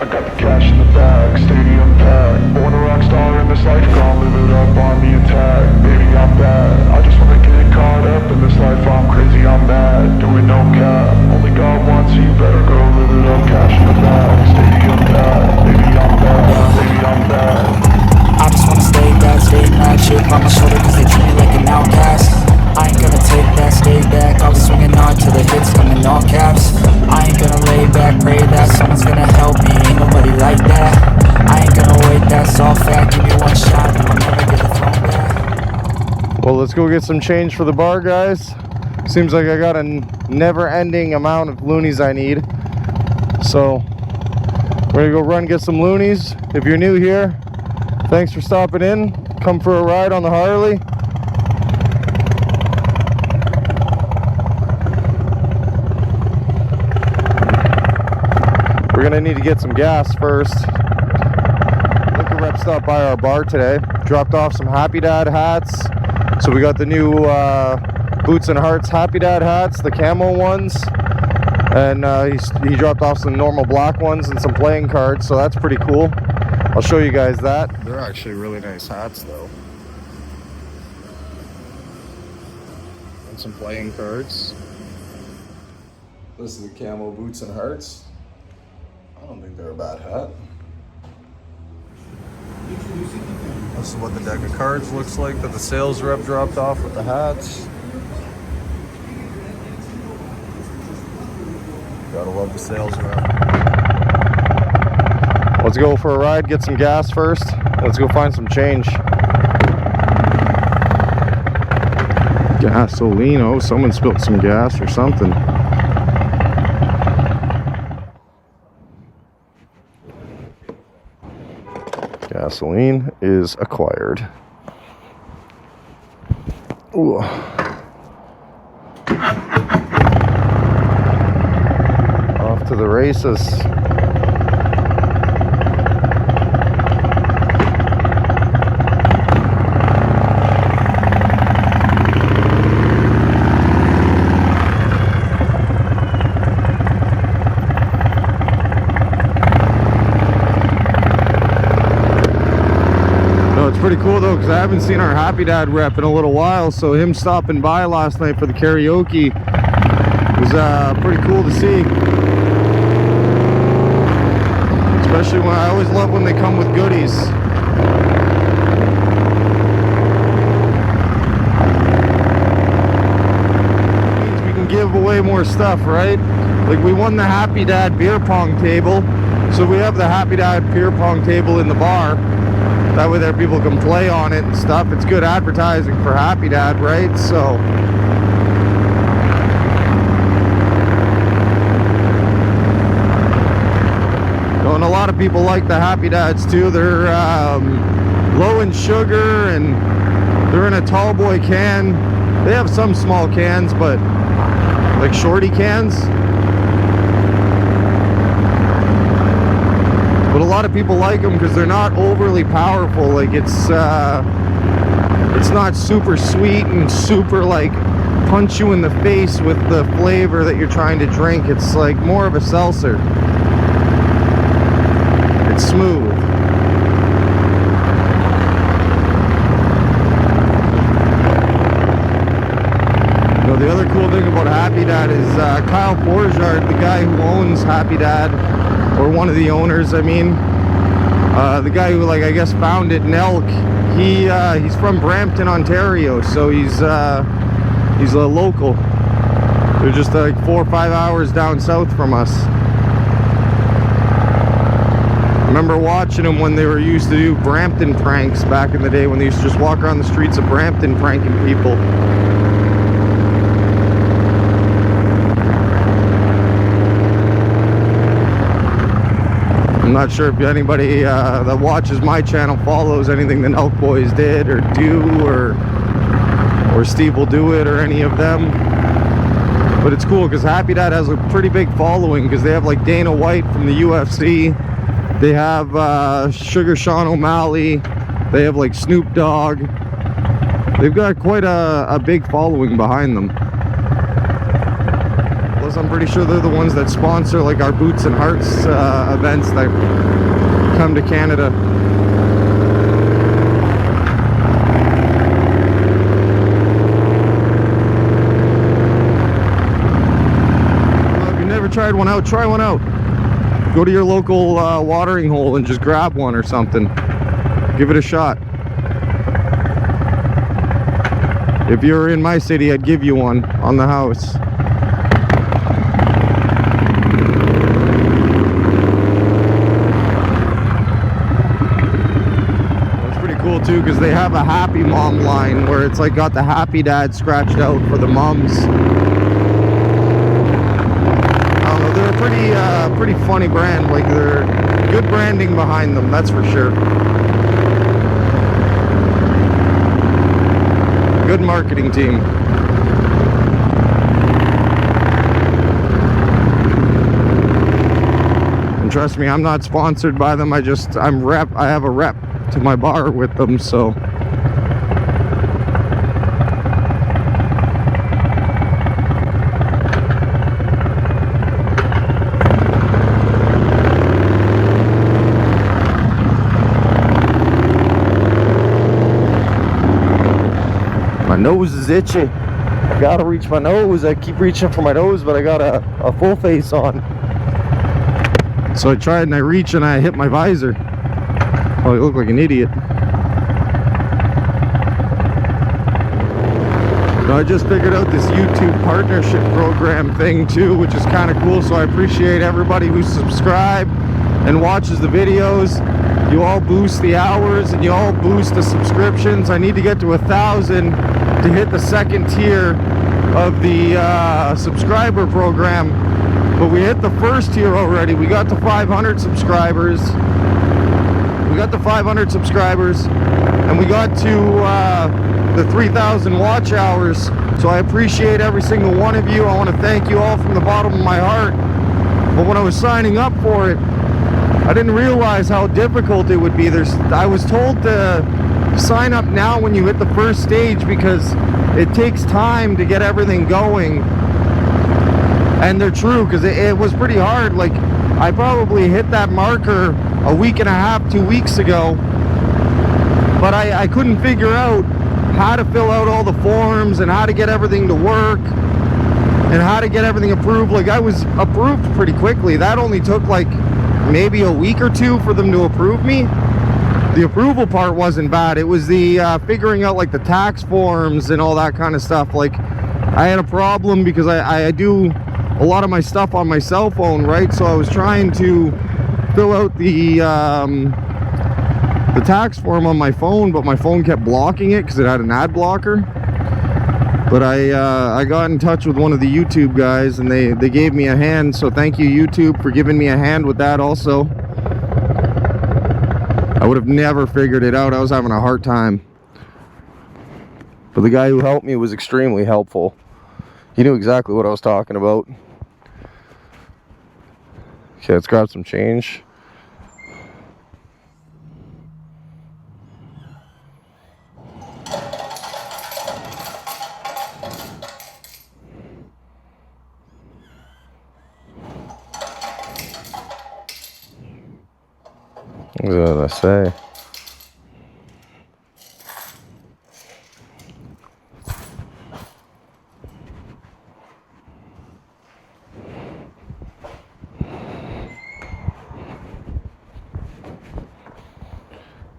I got the cash in the bag, stadium packed. Born a rock star in this life, gonna live it up on the attack. Baby, I'm bad, I just wanna get caught up in this life. I'm crazy, I'm mad, doing no cap. Only God wants you, better go live it up. Cash in the bag, stadium packed. Baby, I'm bad, baby, I'm bad. I just wanna stay bad, stay mad. Chip on my shoulder cause they treat me like an outcast. I ain't gonna take that, stay back. I'll be swinging on till the hits come in all caps. I ain't gonna lay back, pray that someone's gonna help me. Ain't nobody like that. I ain't gonna wait, that's all fact. Give me one shot, I'll never get the throne back. Well, let's go get some change for the bar, guys. Seems like I got a never-ending amount of loonies I need. So, we're gonna go run and get some loonies. If you're new here, thanks for stopping in. Come for a ride on the Harley. We're gonna need to get some gas first. Liquor rep stopped by our bar today. Dropped off some Happy Dad hats. So we got the new Boots and Hearts Happy Dad hats, the camo ones. And he dropped off some normal black ones and some playing cards. So that's pretty cool. I'll show you guys that. They're actually really nice hats though. And some playing cards. This is the camo Boots and Hearts. I don't think they're a bad hat. This is what the deck of cards looks like that the sales rep dropped off with the hats. Gotta love the sales rep. Let's go for a ride, get some gas first. Let's go find some change. Gasoline, oh, someone spilled some gas or something. Gasoline is acquired. Ooh. Off to the races. Pretty cool though, because I haven't seen our Happy Dad rep in a little while, so him stopping by last night for the karaoke was pretty cool to see. Especially when I always love when they come with goodies. It means we can give away more stuff, right? Like we won the Happy Dad beer pong table, so we have the Happy Dad beer pong table in the bar. That way there people can play on it and stuff. It's good advertising for Happy Dad, right? So and a lot of people like the Happy Dads too. They're low in sugar and they're in a tall boy can. They have some small cans, but like shorty cans. But a lot of people like them because they're not overly powerful. Like it's not super sweet and super like punch you in the face with the flavor that you're trying to drink. It's like more of a seltzer. It's smooth. You know, the other cool thing about Happy Dad is Kyle Forjard, the guy who owns Happy Dad, or one of the owners, I mean, the guy who, like, I guess founded NELK, he's from Brampton, Ontario, so he's a local. They're just like 4 or 5 hours down south from us. I remember watching them when they were used to do Brampton pranks back in the day, when they used to just walk around the streets of Brampton pranking people. I'm not sure if anybody that watches my channel follows anything the NELK Boys did or do, or Steve will do it, or any of them. But it's cool because Happy Dad has a pretty big following, because they have like Dana White from the UFC. They have Sugar Sean O'Malley. They have like Snoop Dogg. They've got quite a big following behind them. Boys. I'm pretty sure they're the ones that sponsor like our Boots and Hearts events that come to Canada. Well, if you've never tried one out, try one out. Go to your local watering hole and just grab one or something. Give it a shot. If you're in my city, I'd give you one on the house. It's pretty cool too, because they have a Happy Mom line where it's like got the Happy Dad scratched out for the mums. I don't know, they're a pretty funny brand. Like, they're good branding behind them, that's for sure. Good marketing team. And trust me, I'm not sponsored by them. I have a rep to my bar with them, so. My nose is itchy. I gotta reach my nose. I keep reaching for my nose, but I got a full face on. So I tried and I reach and I hit my visor. Oh, I look like an idiot. Now, I just figured out this YouTube partnership program thing too, which is kind of cool. So I appreciate everybody who subscribed and watches the videos. You all boost the hours and you all boost the subscriptions. I need to get to 1,000 to hit the second tier of the subscriber program, but we hit the first tier already. We got to 500 subscribers. We got to 500 subscribers, and we got to the 3,000 watch hours. So I appreciate every single one of you. I want to thank you all from the bottom of my heart. But when I was signing up for it, I didn't realize how difficult it would be. I was told to sign up now when you hit the first stage because it takes time to get everything going. And they're true, because it was pretty hard. Like, I probably hit that marker a week and a half, 2 weeks ago, but I couldn't figure out how to fill out all the forms and how to get everything to work and how to get everything approved. Like, I was approved pretty quickly. That only took like maybe a week or two for them to approve me. The approval part wasn't bad. It was the figuring out like the tax forms and all that kind of stuff. Like, I had a problem because I do a lot of my stuff on my cell phone, right? So I was trying to fill out the tax form on my phone, but my phone kept blocking it because it had an ad blocker. But I got in touch with one of the YouTube guys and they gave me a hand. So thank you, YouTube, for giving me a hand with that also. I would have never figured it out. I was having a hard time. But the guy who helped me was extremely helpful. He knew exactly what I was talking about. Okay, let's grab some change. What did I say?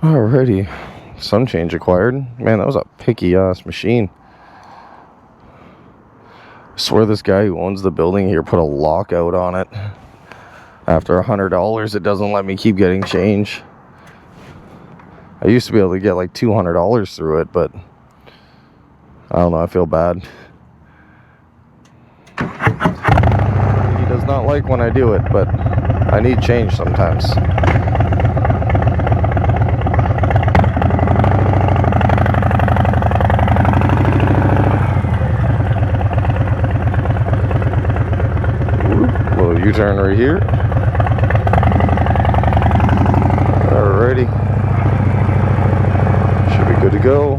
Alrighty, sun change acquired. Man, that was a picky ass machine. I swear this guy who owns the building here put a lockout on it. After $100, it doesn't let me keep getting change. I used to be able to get like $200 through it, but I don't know, I feel bad. He does not like when I do it, but I need change sometimes. Little U-turn right here. Alrighty. Should be good to go.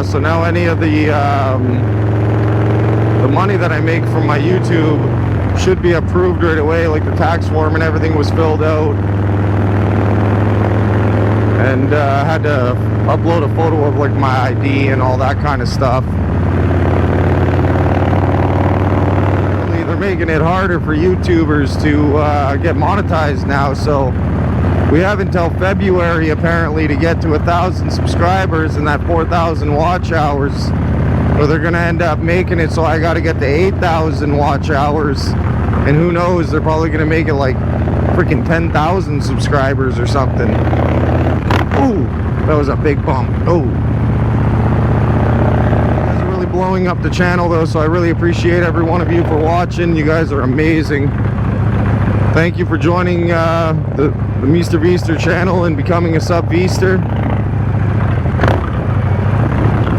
So now any of the money that I make from my YouTube should be approved right away. Like the tax form and everything was filled out, and I had to upload a photo of like my ID and all that kind of stuff. They're making it harder for YouTubers to get monetized now, so we have until February apparently to get to 1,000 subscribers and that 4,000 watch hours, or they're gonna end up making it so I gotta get to 8,000 watch hours, and who knows, they're probably gonna make it like freaking 10,000 subscribers or something. Ooh, that was a big bump. Oh, blowing up the channel though, so I really appreciate every one of you for watching. You guys are amazing. Thank you for joining the Mr. Veester channel and becoming a sub Veester.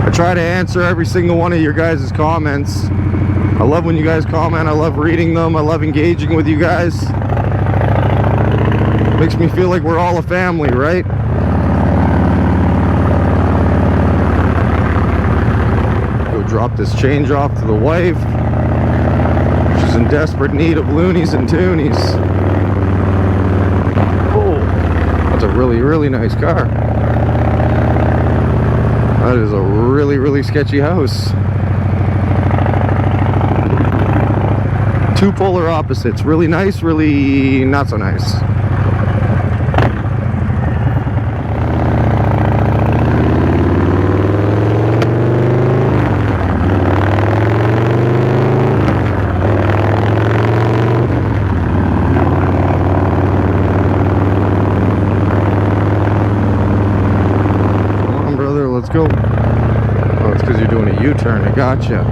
I try to answer every single one of your guys' comments. I love when you guys comment. I love reading them. I love engaging with you guys. Makes me feel like we're all a family, right? Drop this change off to the wife. She's in desperate need of loonies and toonies. Oh, that's a really, really nice car. That is a really, really sketchy house. Two polar opposites. Really nice, really not so nice. Let's go. Oh, it's because you're doing a U-turn. I gotcha.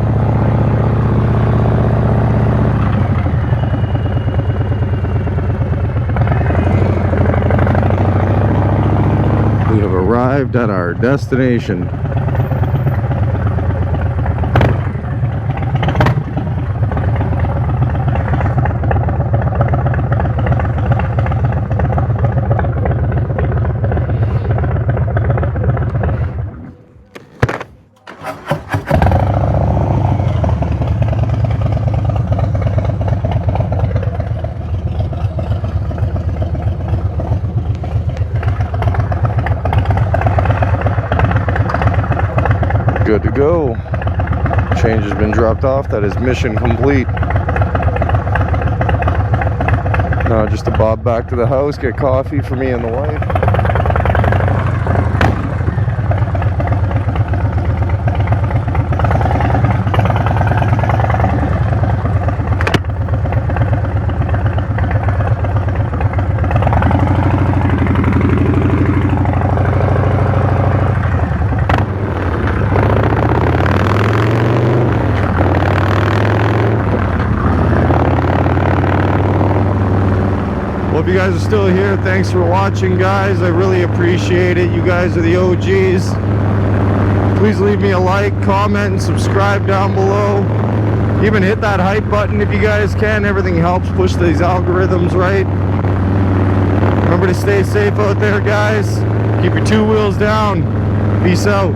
We have arrived at our destination. Good to go. Change has been dropped off. That is mission complete. Now just to bob back to the house, get coffee for me and the wife. Well, if you guys are still here, thanks for watching, guys. I really appreciate it. You guys are the OGs. Please leave me a like, comment, and subscribe down below. Even hit that hype button if you guys can. Everything helps push these algorithms right. Remember to stay safe out there, guys. Keep your two wheels down. Peace out.